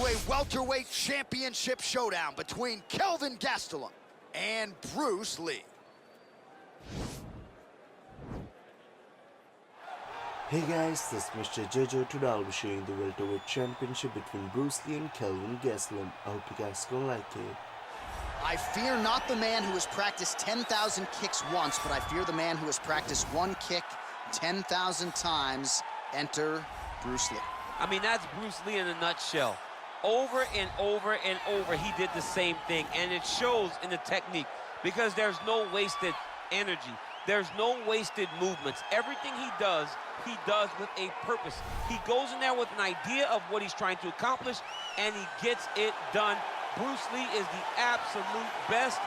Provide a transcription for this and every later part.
to a welterweight championship showdown between Kelvin Gastelum and Bruce Lee. Hey guys, this is Mr. Jojo. Today I'll be showing the welterweight championship between Bruce Lee and Kelvin Gastelum. I hope you guys gonna like it. I fear not the man who has practiced 10,000 kicks once, but I fear the man who has practiced one kick 10,000 times. Enter Bruce Lee. I mean, that's Bruce Lee in a nutshell. Over and over and over, he did the same thing, and it shows in the technique because there's no wasted energy. There's no wasted movements. Everything he does with a purpose. He goes in there with an idea of what he's trying to accomplish, and he gets it done. Bruce Lee is the absolute best.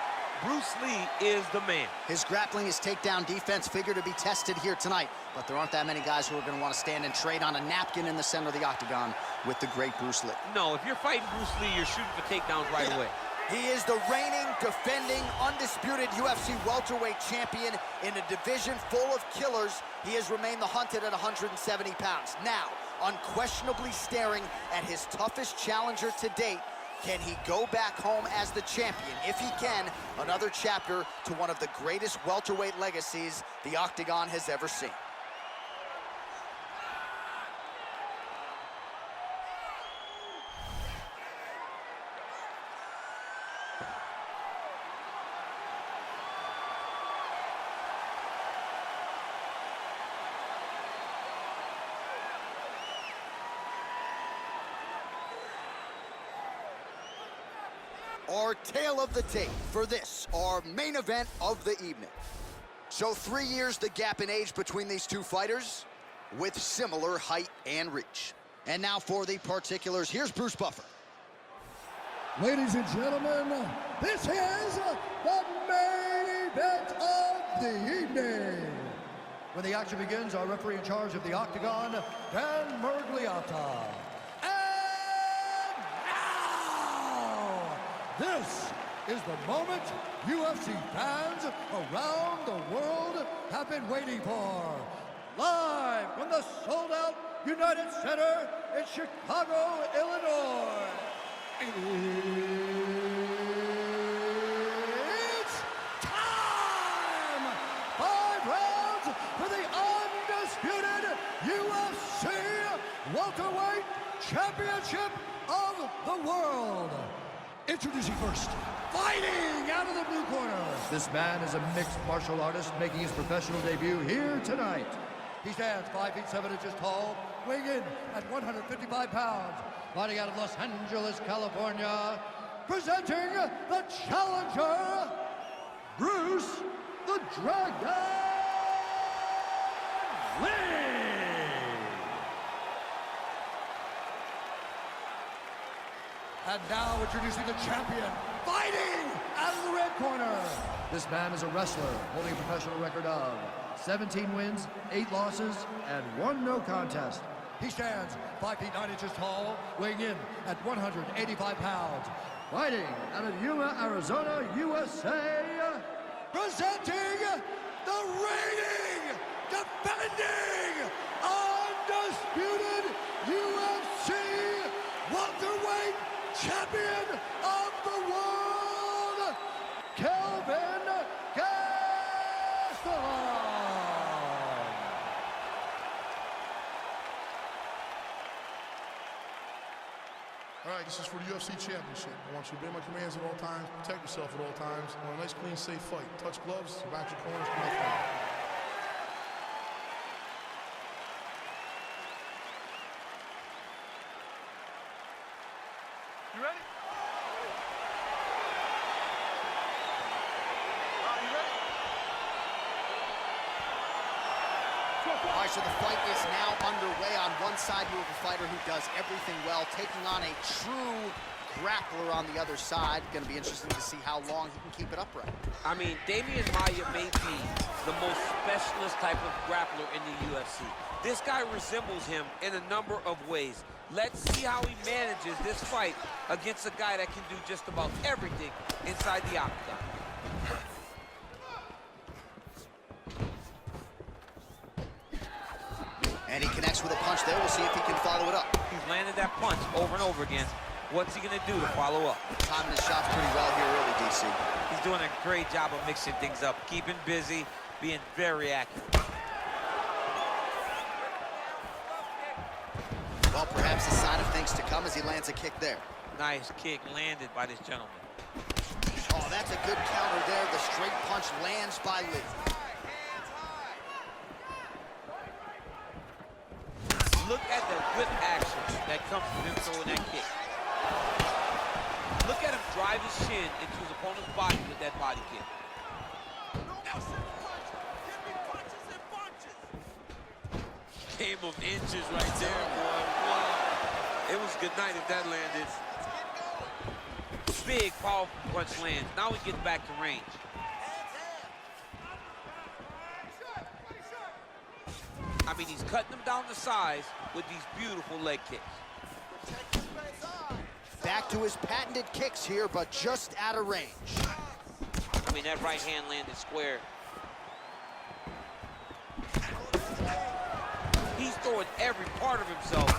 Bruce Lee is the man. His grappling, his takedown defense figure to be tested here tonight, but there aren't that many guys who are going to want to stand and trade on a napkin in the center of the octagon with the great Bruce Lee. No, if you're fighting Bruce Lee, you're shooting for takedowns right away. He is the reigning, defending, undisputed UFC welterweight champion in a division full of killers. He has remained the hunted at 170 pounds. Now, unquestionably staring at his toughest challenger to date. Can he go back home as the champion? If he can, another chapter to one of the greatest welterweight legacies the Octagon has ever seen. Our tale of the tape for this, our main event of the evening. So 3 years the gap in age between these two fighters with similar height and reach. And now for the particulars, here's Bruce Buffer. Ladies and gentlemen, this is the main event of the evening. When the action begins, our referee in charge of the Octagon, Dan Murgliata. This is the moment UFC fans around the world have been waiting for. Live from the sold-out United Center in Chicago, Illinois. It's time! 5 rounds for the undisputed UFC welterweight championship of the world. Introducing first, fighting out of the blue corner. This man is a mixed martial artist making his professional debut here tonight. He stands 5 feet 7 inches tall, weighing in at 155 pounds. Fighting out of Los Angeles, California, presenting the challenger, Bruce the Dragon Lee. And now introducing the champion, fighting out of the red corner. This man is a wrestler holding a professional record of 17 wins, 8 losses, and 1 no contest. He stands 5 feet 9 inches tall, weighing in at 185 pounds. Fighting out of Yuma, Arizona, USA, presenting the reigning, defending, undisputed UFC welterweight champion of the world, Kelvin Gastelum. All right, this is for the UFC Championship. I want you to obey my commands at all times, protect yourself at all times. I want a nice, clean, safe fight. Touch gloves, back your corners, come out fight. You ready? You ready? All right, so the fight is now underway. On one side, you have a fighter who does everything well, taking on a true grappler on the other side. Going to be interesting to see how long he can keep it upright. I mean, Damian Maia may be the most specialist type of grappler in the UFC. This guy resembles him in a number of ways. Let's see how he manages this fight against a guy that can do just about everything inside the octagon. And he connects with a punch there. We'll see if he can follow it up. He's landed that punch over and over again. What's he gonna do to follow up? Timing his shots pretty well here early, DC. He's doing a great job of mixing things up, keeping busy, being very accurate. Well, perhaps a sign of things to come as he lands a kick there. Nice kick landed by this gentleman. Oh, that's a good counter there. The straight punch lands by Lee. Look at the whip action that comes from him throwing that kick. Look at him drive his shin into his opponent's body with that body kick. Game of inches right there, boy. Wow. It was good night if that landed. Big, powerful punch lands. Now he gets back to range. I mean, he's cutting them down to size with these beautiful leg kicks. Back to his patented kicks here, but just out of range. I mean, that right hand landed square. He's throwing every part of himself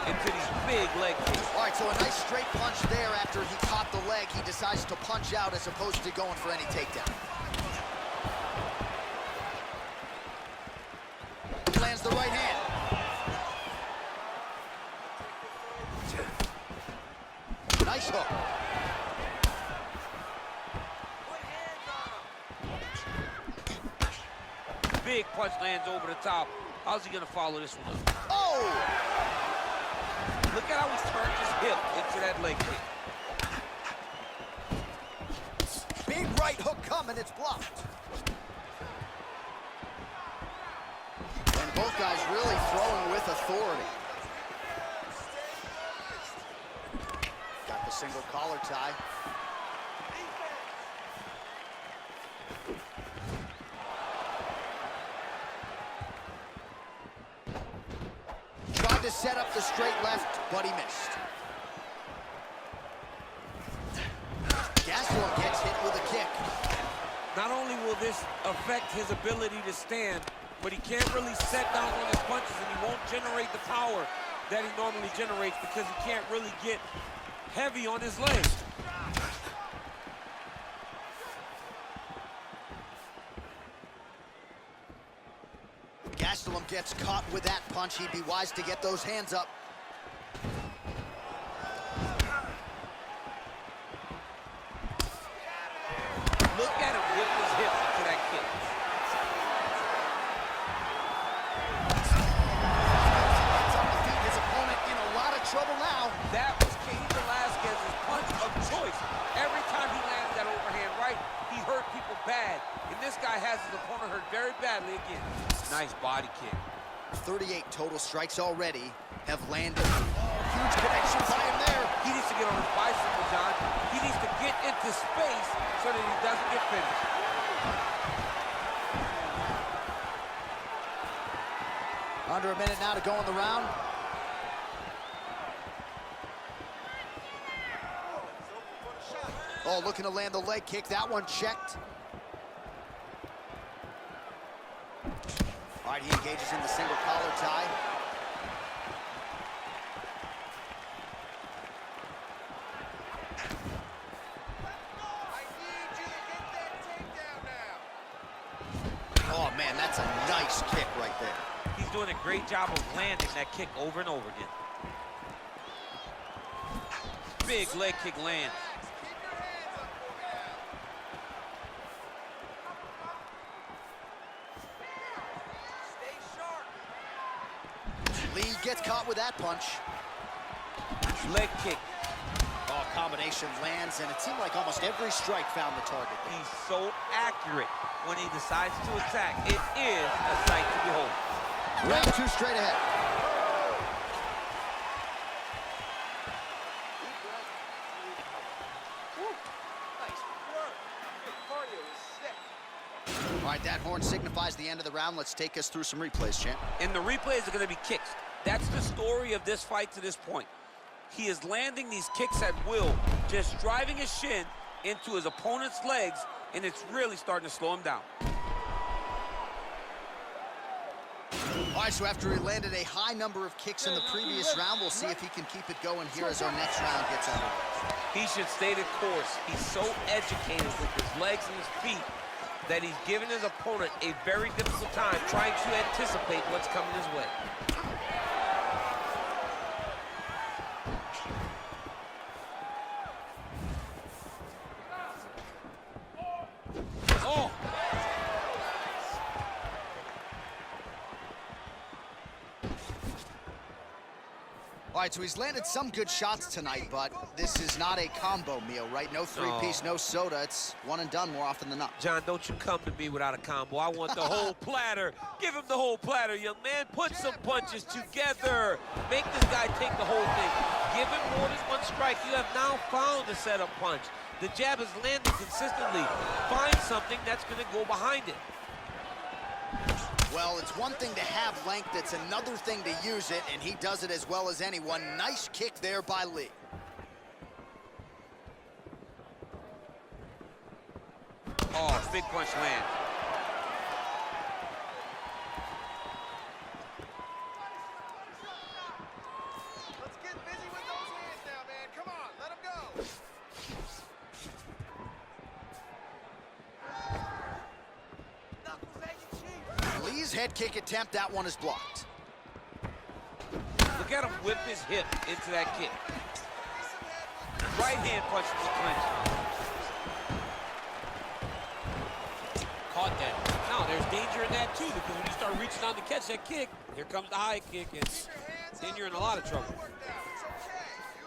into these big leg kicks. All right, so a nice straight punch there after he caught the leg. He decides to punch out as opposed to going for any takedown. He lands the right hand. Nice hook. Big punch lands over the top. How's he gonna follow this one up? Oh! Look at how he turned his hip into that leg kick. Big right hook coming, it's blocked. And both guys really throwing with authority. Got the single collar tie. Tried to set up the straight left, but he missed. Gastelum gets hit with a kick. Not only will this affect his ability to stand, but he can't really set down on his punches and he won't generate the power that he normally generates because he can't really get heavy on his legs. Gastelum gets caught with that punch. He'd be wise to get those hands up. Look at him whip his hip into that kick. His opponent in a lot of trouble now. That was Cain Velasquez's punch of choice. Every time he landed that overhand right, he hurt people bad. And this guy has his opponent hurt very badly again. Nice body kick. 38 total strikes already have landed. Huge connection by him there. He needs to get on his bicycle, John. He needs to get into space so that he doesn't get finished. Under a minute now to go in the round. Oh, looking to land the leg kick. That one checked. All right, he engages in the single collar tie. Oh, man, that's a nice kick right there. He's doing a great job of landing that kick over and over again. Big leg kick lands. Lee gets caught with that punch. Leg kick. Oh, combination lands, and it seemed like almost every strike found the target there. He's so accurate when he decides to attack. It is a sight to behold. Round two straight ahead. All right, that horn signifies the end of the round. Let's take us through some replays, champ. And the replays are going to be kicks. That's the story of this fight to this point. He is landing these kicks at will, just driving his shin into his opponent's legs, and it's really starting to slow him down. All right, so after he landed a high number of kicks in the previous round, we'll see if he can keep it going here as our next round gets underway. He should stay the course. He's so educated with his legs and his feet that he's giving his opponent a very difficult time trying to anticipate what's coming his way. Oh! All right, so he's landed some good shots tonight, but this is not a combo meal, right? No three-piece, no soda. It's one and done more often than not. John, don't you come to me without a combo. I want the whole platter. Give him the whole platter, young man. Put some punches together. Make this guy take the whole thing. Give him more than one strike. You have now found a setup punch. The jab is landing consistently. Find something that's going to go behind it. Well, it's one thing to have length, it's another thing to use it, and he does it as well as anyone. Nice kick there by Lee. Oh, big punch land. Let's get busy with those hands now, man. Come on, let him go. Lee's head kick attempt, that one is blocked. Look at him whip his hip into that kick. Right hand punch to the clinch. Caught that. Now, there's danger in that, too, because when you start reaching on to catch that kick, here comes the high kick, and then you're in a lot of trouble.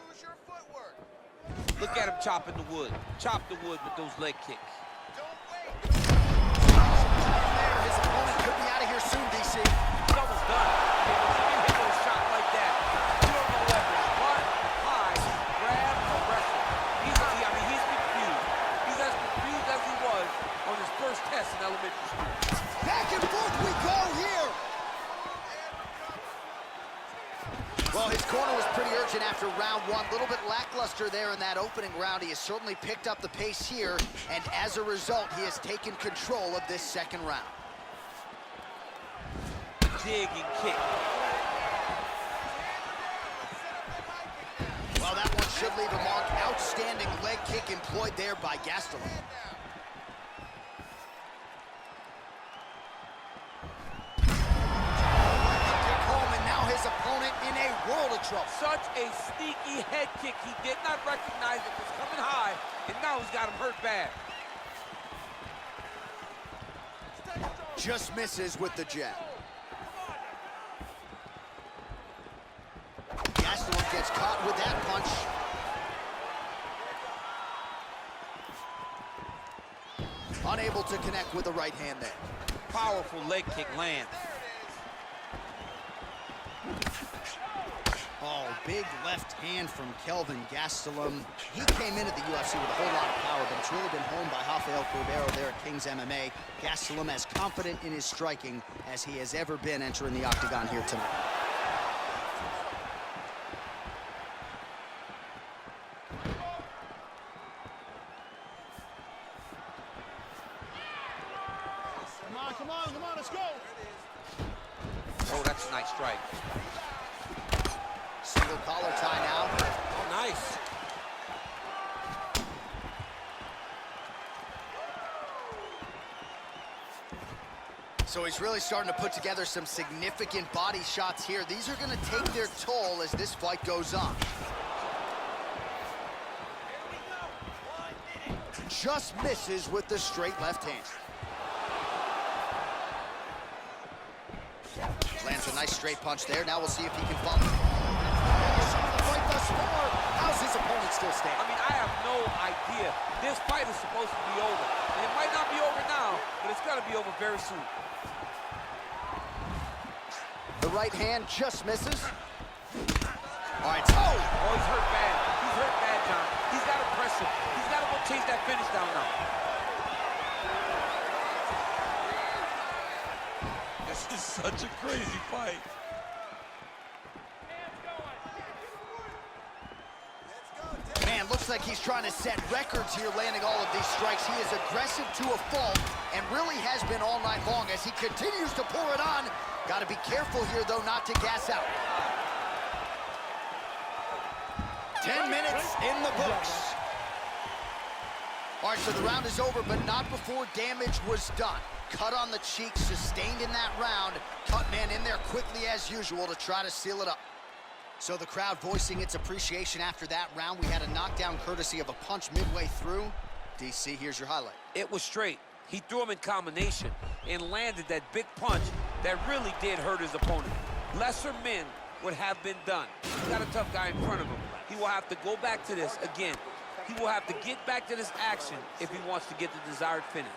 Use your footwork. Look at him chopping the wood. Chop the wood with those leg kicks. Don't wait. His opponent could be out of here soon, DC. He's almost done. When you hit a shot like that, you don't know whether it's butt, high, grab, or wrestle. He's confused. He's as confused as he was on his first test in elementary school. Back and forth we go here. Well, his corner was pretty urgent after round one. A little bit lackluster there in that opening round. He has certainly picked up the pace here, and as a result, he has taken control of this second round. Dig and kick. Well, that one should leave a mark. Outstanding leg kick employed there by Gastelum. His opponent in a world of trouble. Such a sneaky head kick. He did not recognize it was coming high, and now he's got him hurt bad. Just misses with the jab. Gastelum gets caught with that punch. Unable to connect with the right hand there. Powerful leg kick lands. Oh, big left hand from Kelvin Gastelum. He came into the UFC with a whole lot of power, but it's really been honed by Rafael Cordero there at King's MMA. Gastelum as confident in his striking as he has ever been entering the octagon here tonight. Come on, let's go. Oh, that's a nice strike. Single collar tie now. Oh, nice. So he's really starting to put together some significant body shots here. These are going to take their toll as this fight goes on. Just misses with the straight left hand. Lands a nice straight punch there. Now we'll see if he can follow. Fight thus far. How's his opponent still standing? I mean, I have no idea. This fight is supposed to be over. And it might not be over now, but it's going to be over very soon. The right hand just misses. All right. Oh, he's hurt bad. He's hurt bad, John. He's got to press him. He's got to go chase that finish down now. This is such a crazy fight. Man, looks like he's trying to set records here, landing all of these strikes. He is aggressive to a fault and really has been all night long as he continues to pour it on. Got to be careful here, though, not to gas out. 10 minutes in the books. All right, so the round is over, but not before damage was done. Cut on the cheek, sustained in that round. Cut man in there quickly as usual to try to seal it up. So the crowd voicing its appreciation after that round. We had a knockdown courtesy of a punch midway through. DC, here's your highlight. It was straight. He threw him in combination and landed that big punch that really did hurt his opponent. Lesser men would have been done. He got a tough guy in front of him. He will have to go back to this again. He will have to get back to this action if he wants to get the desired finish.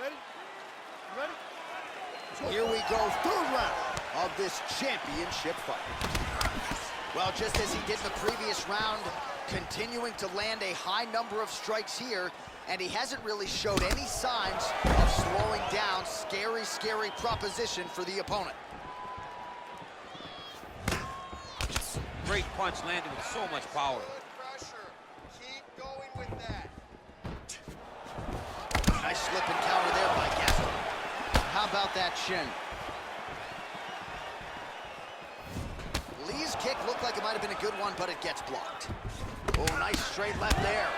Ready? Ready? Here we go, third round of this championship fight. Well, just as he did in the previous round, continuing to land a high number of strikes here, and he hasn't really showed any signs of slowing down. Scary, scary proposition for the opponent. Great punch landed with so much power. Good pressure. Keep going with that. Nice slip and counter there by Gastelum. How about that shin? Lee's kick looked like it might have been a good one, but it gets blocked. Oh, nice straight left there.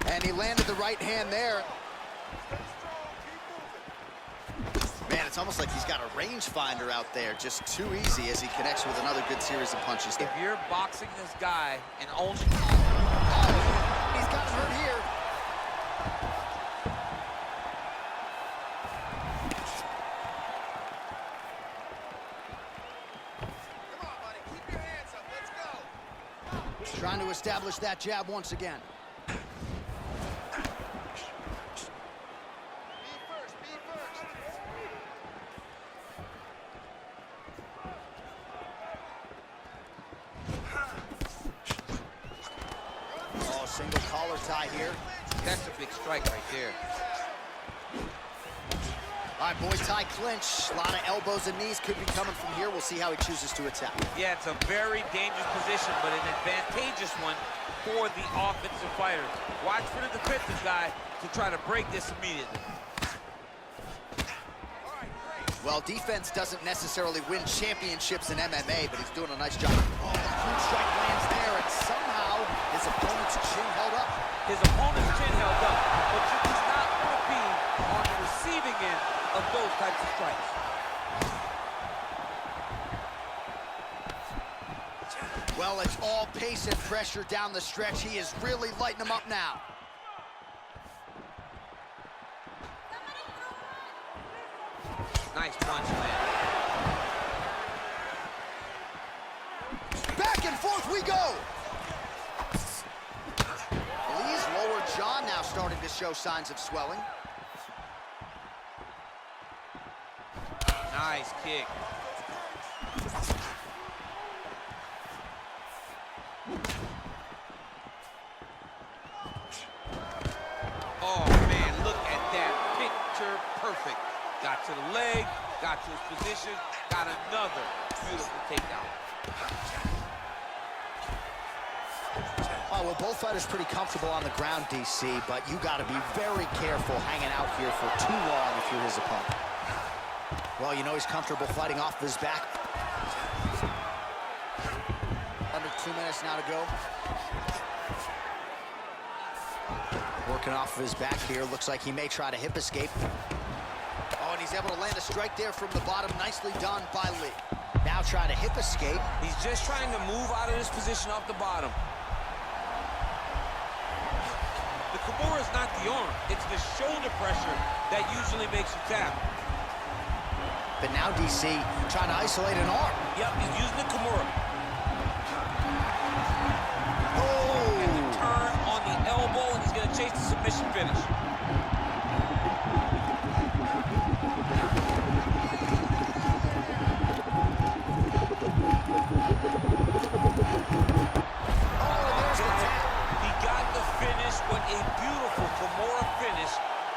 And he landed the right hand there. Man, it's almost like he's got a rangefinder out there. Just too easy as he connects with another good series of punches there. If you're boxing this guy and only... Oh, he's got hurt here. Come on, buddy. Keep your hands up. Let's go. Trying to establish that jab once again. Single collar tie here. That's a big strike right there. All right, boys, tie clinch. A lot of elbows and knees could be coming from here. We'll see how he chooses to attack. Yeah, it's a very dangerous position, but an advantageous one for the offensive fighters. Watch for the defensive guy to try to break this immediately. Well, defense doesn't necessarily win championships in MMA, but he's doing a nice job. Oh, huge strike lands there, and somehow his opponent's chin held up. His opponent's chin held up, but you do not want to be on the receiving end of those types of strikes. Well, it's all pace and pressure down the stretch. He is really lighting them up now. Nice punch, man. Back and forth we go. Lee's lower jaw now starting to show signs of swelling. Nice kick. Oh, man, look at that. Picture perfect. Got to the leg, got to his position, got another beautiful takedown. Oh, well, both fighters pretty comfortable on the ground, DC, but you got to be very careful hanging out here for too long if you're his opponent. Well, you know he's comfortable fighting off of his back. Under 2 minutes now to go. Working off of his back here. Looks like he may try to hip escape. Oh, and he's able to land a strike there from the bottom. Nicely done by Lee. Now trying to hip escape. He's just trying to move out of this position off the bottom. The Kimura is not the arm. It's the shoulder pressure that usually makes you tap. But now DC trying to isolate an arm. Yep, he's using the Kimura. Oh! And the turn on the elbow, and he's going to chase the submission finish.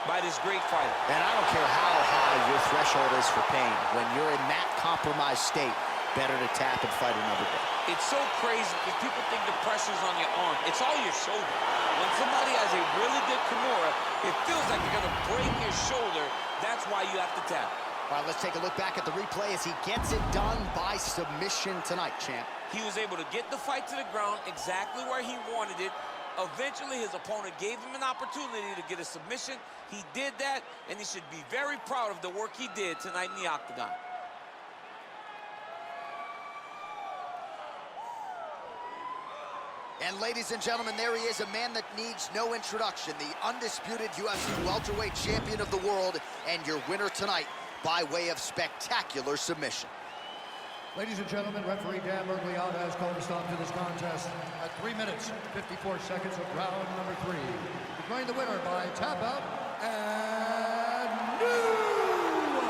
By this great fighter. And I don't care how high your threshold is for pain. When you're in that compromised state, better to tap and fight another day. It's so crazy because people think the pressure's on your arm. It's all your shoulder. When somebody has a really good Kimura, it feels like they're going to break your shoulder. That's why you have to tap. All right, let's take a look back at the replay as he gets it done by submission tonight, champ. He was able to get the fight to the ground exactly where he wanted it. Eventually, his opponent gave him an opportunity to get a submission. He did that, and he should be very proud of the work he did tonight in the octagon. And ladies and gentlemen, there he is, a man that needs no introduction, the undisputed UFC welterweight champion of the world, and your winner tonight by way of spectacular submission. Ladies and gentlemen, referee Dan Mergliata has called a stop to this contest at 3 minutes, 54 seconds of round number 3. Declaring the winner by tap out and new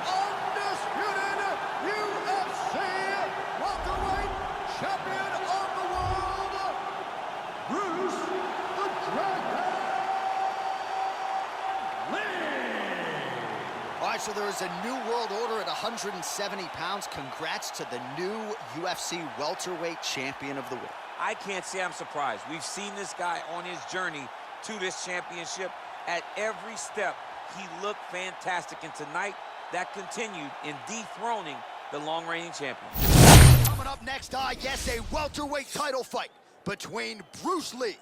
undisputed UFC welterweight champion of the world, Bruce the Dragon Lee. All right, so there is a new world order at 170 pounds. Congrats to the new UFC welterweight champion of the world. I can't say I'm surprised. We've seen this guy on his journey to this championship. At every step, he looked fantastic. And tonight, that continued in dethroning the long-reigning champion. Coming up next, I guess, a welterweight title fight between Bruce Lee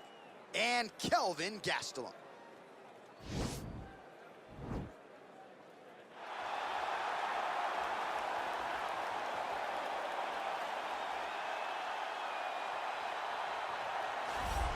and Kelvin Gastelum.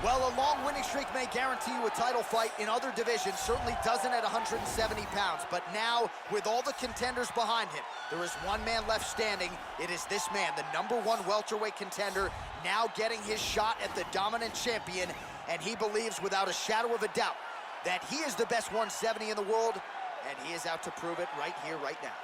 Well, a long winning streak may guarantee you a title fight in other divisions, certainly doesn't at 170 pounds. But now, with all the contenders behind him, there is one man left standing. It is this man, the #1 welterweight contender, now getting his shot at the dominant champion. And he believes without a shadow of a doubt that he is the best 170 in the world, and he is out to prove it right here, right now.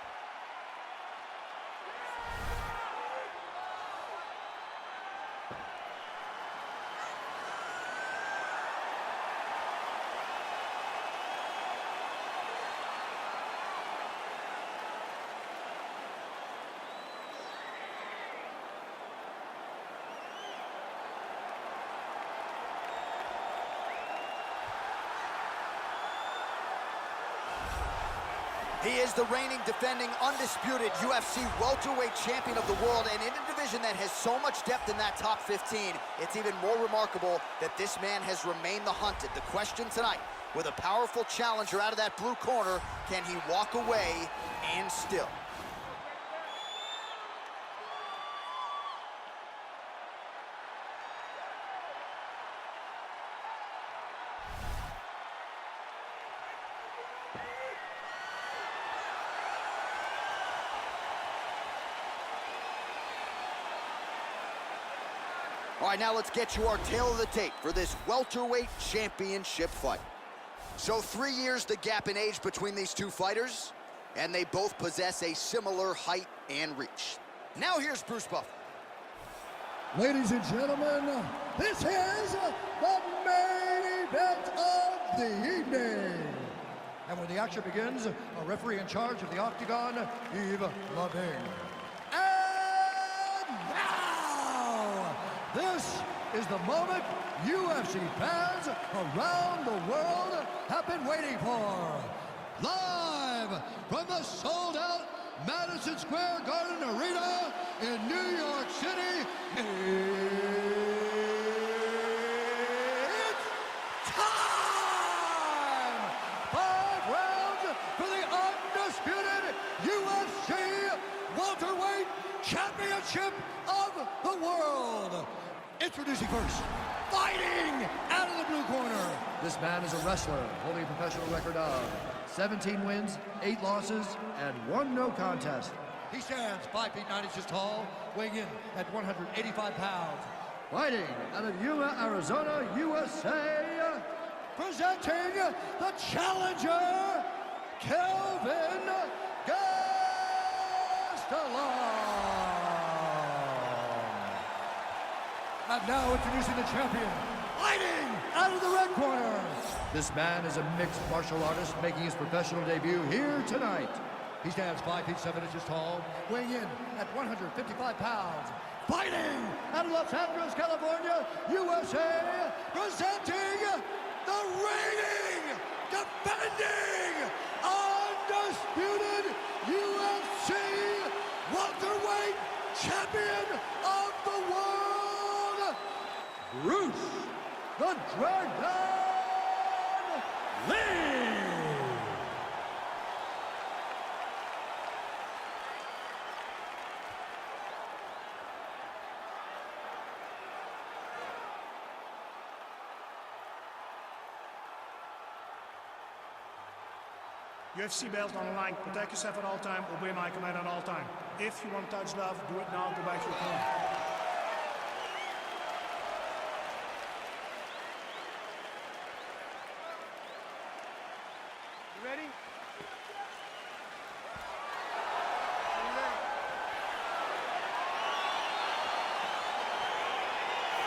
He is the reigning, defending, undisputed UFC welterweight champion of the world, and in a division that has so much depth in that top 15, it's even more remarkable that this man has remained the hunted. The question tonight, with a powerful challenger out of that blue corner, can he walk away and still? All right, now let's get you our tale of the tape for this welterweight championship fight. So 3 years the gap in age between these two fighters, and they both possess a similar height and reach. Now here's Bruce Buffer. Ladies and gentlemen, this is the main event of the evening. And when the action begins, a referee in charge of the octagon, Yves Lavigne. And now, this is the moment UFC fans around the world have been waiting for. Live from the sold-out Madison Square Garden Arena in New York City, it's time! 5 rounds for the undisputed UFC welterweight championship of the world. Introducing first, fighting out of the blue corner. This man is a wrestler holding a professional record of 17 wins, 8 losses, and 1 no contest. He stands 5 feet 9 inches tall, weighing in at 185 pounds. Fighting out of Yuma, Arizona, USA, presenting the challenger, Kelvin Gastelum. And now introducing the champion, fighting out of the red corner. This man is a mixed martial artist making his professional debut here tonight. He stands 5 feet 7 inches tall, weighing in at 155 pounds. Fighting out of Los Angeles, California, USA, presenting the reigning, defending, undisputed UFC welterweight champion of the world, Bruce the Dragon Lee. UFC belt on the line. Protect yourself at all time. Obey my command at all time. If you want to touch love, do it now. Go back to your corner. You ready?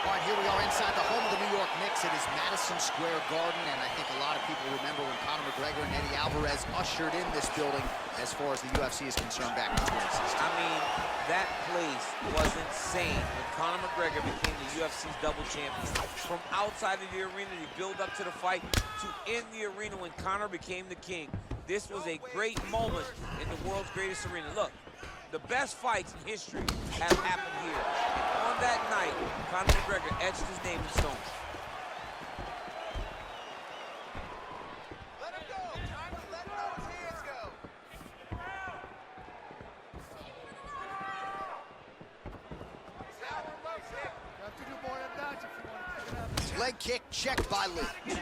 All right, here we are inside the home of the New York Knicks. It is Madison Square Garden, and I think a lot of people remember when Conor McGregor and Eddie Alvarez ushered in this building as far as the UFC is concerned back in 2016. I mean, that place was insane when Conor McGregor became the UFC's double champion. From outside of the arena, to build up to the fight, to in the arena when Conor became the king. This was a great moment in the world's greatest arena. Look, the best fights in history have happened here. And on that night, Conor McGregor etched his name in stone. Let him go. Time to let those hands go. Power moves it. You have to do more than that if you want to take it out. Leg kick checked by Lee.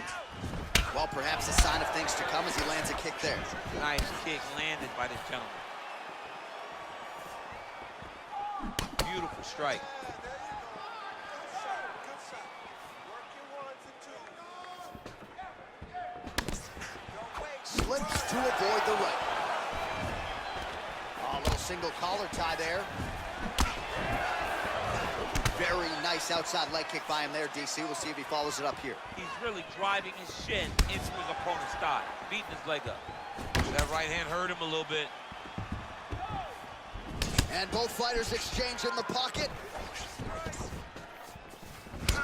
Well, perhaps a sign of things to come as he lands a kick there. Nice kick landed by this gentleman. Beautiful strike. Yeah, there you go. Good shot. Good shot. Work your ones and twos. Don't wait. Slips to avoid the right. Oh, a little single collar tie there. Very nice outside leg kick by him there, DC. We'll see if he follows it up here. He's really driving his shin into his opponent's thigh, beating his leg up. That right hand hurt him a little bit. And both fighters exchange in the pocket.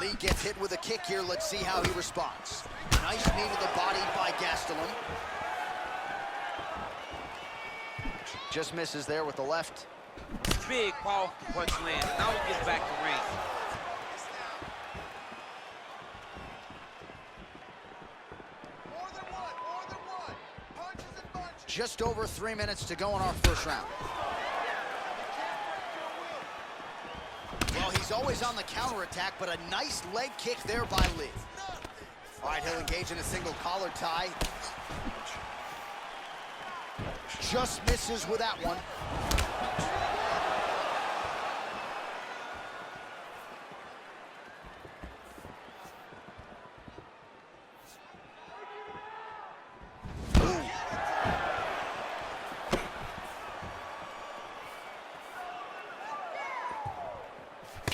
Lee gets hit with a kick here. Let's see how he responds. Nice knee to the body by Gastelum. Just misses there with the left. Big, powerful punch land. Now he gets back to range. More than one. Punches and bunches. Just over 3 minutes to go in our first round. Well, he's always on the counterattack, but a nice leg kick there by Lee. All right, he'll engage in a single collar tie. Just misses with that one.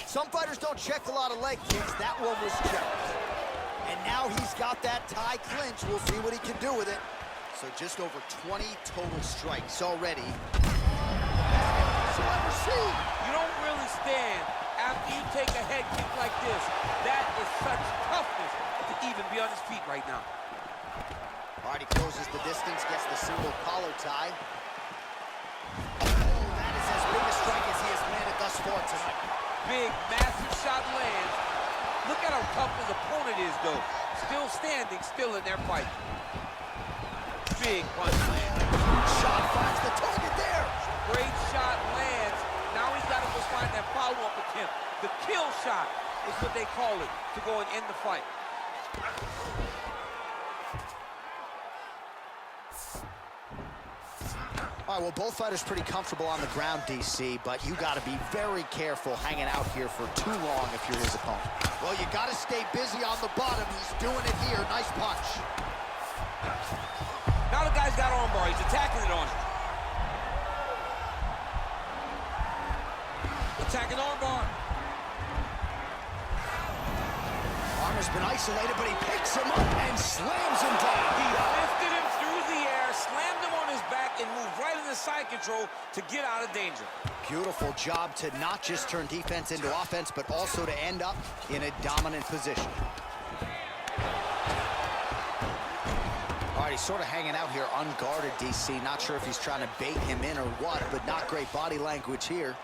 Some fighters don't check a lot of leg kicks. That one was checked. And now he's got that tie clinch. We'll see what he can do with it. So just over 20 total strikes already. So ever see. You don't really stand after you take a head kick like this. That is such toughness to even be on his feet right now. All right, he closes the distance, gets the single collar tie. Oh, that is as big a strike as he has landed thus far tonight. Big, massive shot lands. Look at how tough his opponent is, though. Still standing, still in their fight. Big punch lands. Shot finds the target there. Great shot lands. Now he's got to go find that follow-up attempt. The kill shot is what they call it, to go and end the fight. All right, well, both fighters pretty comfortable on the ground, DC, but you got to be very careful hanging out here for too long if you're his opponent. Well, you got to stay busy on the bottom. He's doing it here. Nice punch. Now the guy's got armbar. He's attacking it on him. Attacking armbar. Armor's been isolated, but he picks him up and slams him down. He lifted him through the air, slammed him on his back, and moved right into side control. control to get out of danger. Beautiful job to not just turn defense into offense, but also to end up in a dominant position. All right, he's sort of hanging out here unguarded, DC. Not sure if he's trying to bait him in or what, but not great body language here.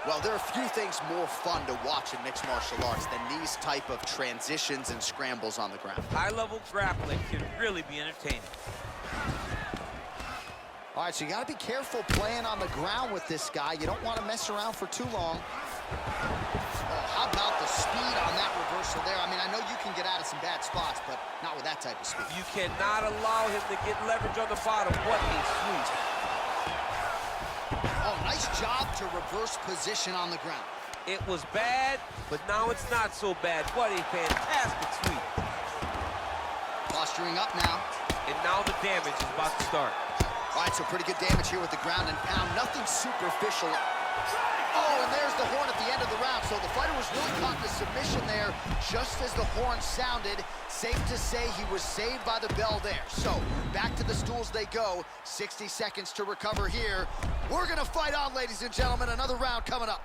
Well, there are a few things more fun to watch in mixed martial arts than these type of transitions and scrambles on the ground. High-level grappling can really be entertaining. All right, so you got to be careful playing on the ground with this guy. You don't want to mess around for too long. Oh, how about the speed on that reversal there? I mean, I know you can get out of some bad spots, but not with that type of speed. You cannot allow him to get leverage on the bottom. What a sweep. Oh, nice job to reverse position on the ground. It was bad, but now it's not so bad. What a fantastic sweep. Posturing up now. And now the damage is about to start. All right, so pretty good damage here with the ground and pound. Nothing superficial. Oh, and there's the horn at the end of the round. So the fighter was really caught in the submission there just as the horn sounded. Safe to say he was saved by the bell there. So back to the stools they go. 60 seconds to recover here. We're going to fight on, ladies and gentlemen. Another round coming up.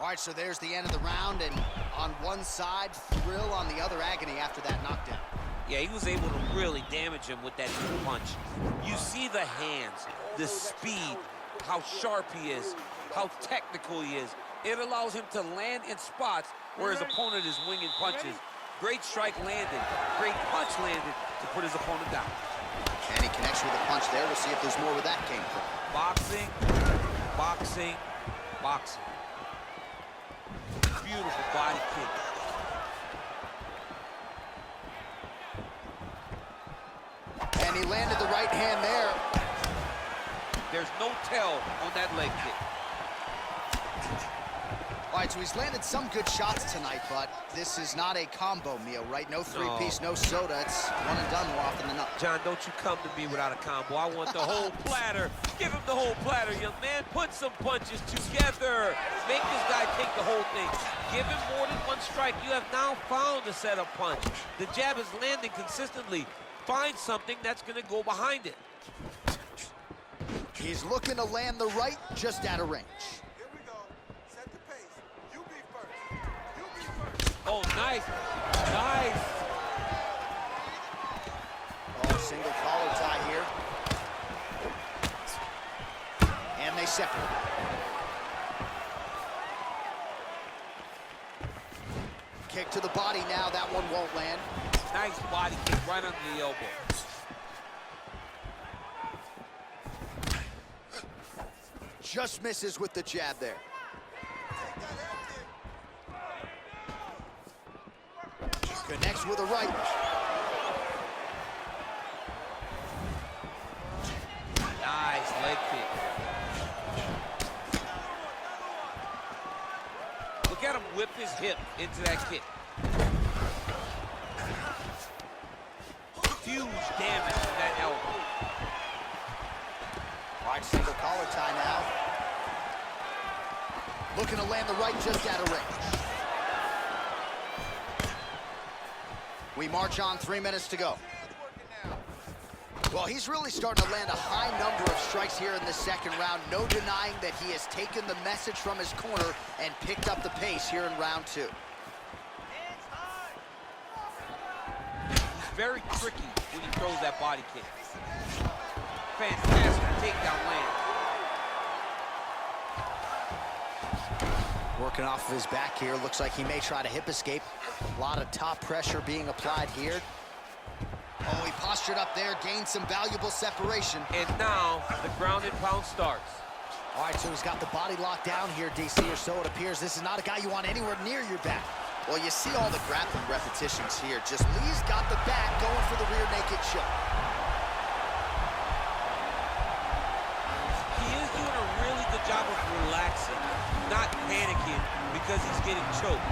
All right, so there's the end of the round. And on one side, thrill, on the other, agony after that knockdown. Yeah, he was able to really damage him with that punch. You see the hands, the speed, how sharp he is, how technical he is. It allows him to land in spots where his opponent is winging punches. Great strike landed, great punch landed to put his opponent down. And he connects with a punch there. We'll see if there's more where that came from. Boxing, boxing, boxing. Beautiful body kick. And he landed the right hand there. There's no tell on that leg kick. All right, so he's landed some good shots tonight, but this is not a combo meal, right? No three-piece, no soda. It's one and done more often than not. John, don't you come to me without a combo. I want the whole platter. Give him the whole platter, young man. Put some punches together. Make this guy take the whole thing. Give him more than one strike. You have now found a setup punch. The jab is landing consistently. Find something that's going to go behind it. He's looking to land the right, just out of range. Here we go. Set the pace. You be first. You be first. Oh, nice. Nice. Oh, single collar tie here. And they separate. Kick to the body now. That one won't land. Nice body kick right under the elbow. Just misses with the jab there. Connects with a right. Nice leg kick. Look at him whip his hip into that kick. Huge damage from that elbow. All right, single collar tie now. Looking to land the right just out of range. We march on, 3 minutes to go. Well, he's really starting to land a high number of strikes here in the second round. No denying that he has taken the message from his corner and picked up the pace here in round 2. He's very tricky when he throws that body kick. Fantastic takedown land. Working off of his back here. Looks like he may try to hip escape. A lot of top pressure being applied here. Oh, he postured up there, gained some valuable separation. And now the ground and pound starts. All right, so he's got the body locked down here, DC, or so it appears. This is not a guy you want anywhere near your back. Well, you see all the grappling repetitions here. Just Lee's got the back going for the rear naked choke. He is doing a really good job of relaxing, not panicking because he's getting choked.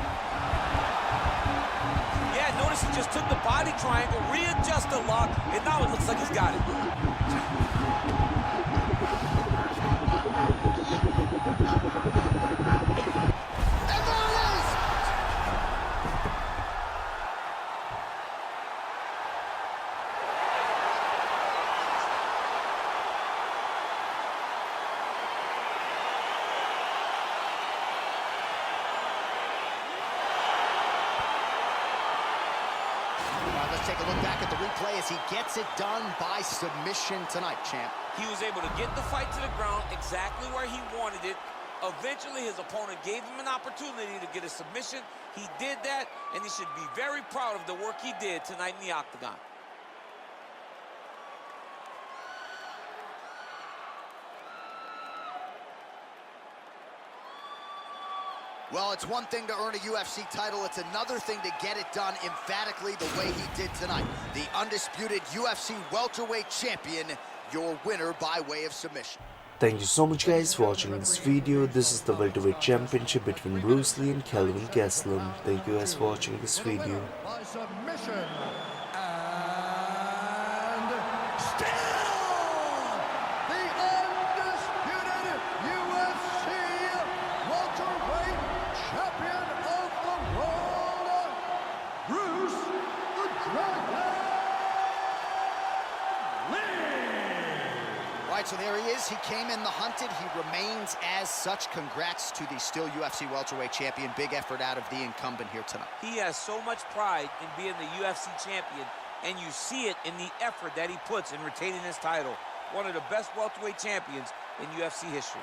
Yeah, notice he just took the body triangle, readjust the lock, and now it looks like he's got it. And there it is! Let's take a look back at the replay as he gets it done by submission tonight, champ. He was able to get the fight to the ground exactly where he wanted it. Eventually, his opponent gave him an opportunity to get a submission. He did that, and he should be very proud of the work he did tonight in the octagon. Well, it's one thing to earn a UFC title. It's another thing to get it done emphatically the way he did tonight. The undisputed UFC welterweight champion, your winner by way of submission. Thank you so much guys for watching this video. This is the welterweight championship between Bruce Lee and Kelvin Gastelum. Thank you guys for watching this video. By submission. And still the undisputed UFC welterweight champion of the world, Bruce the Dragon Lee. Right, so there he is. He came in the hunted. He remains as such. Congrats to the still UFC welterweight champion. Big effort out of the incumbent here tonight. He has so much pride in being the UFC champion, and you see it in the effort that he puts in retaining his title. One of the best welterweight champions in UFC history.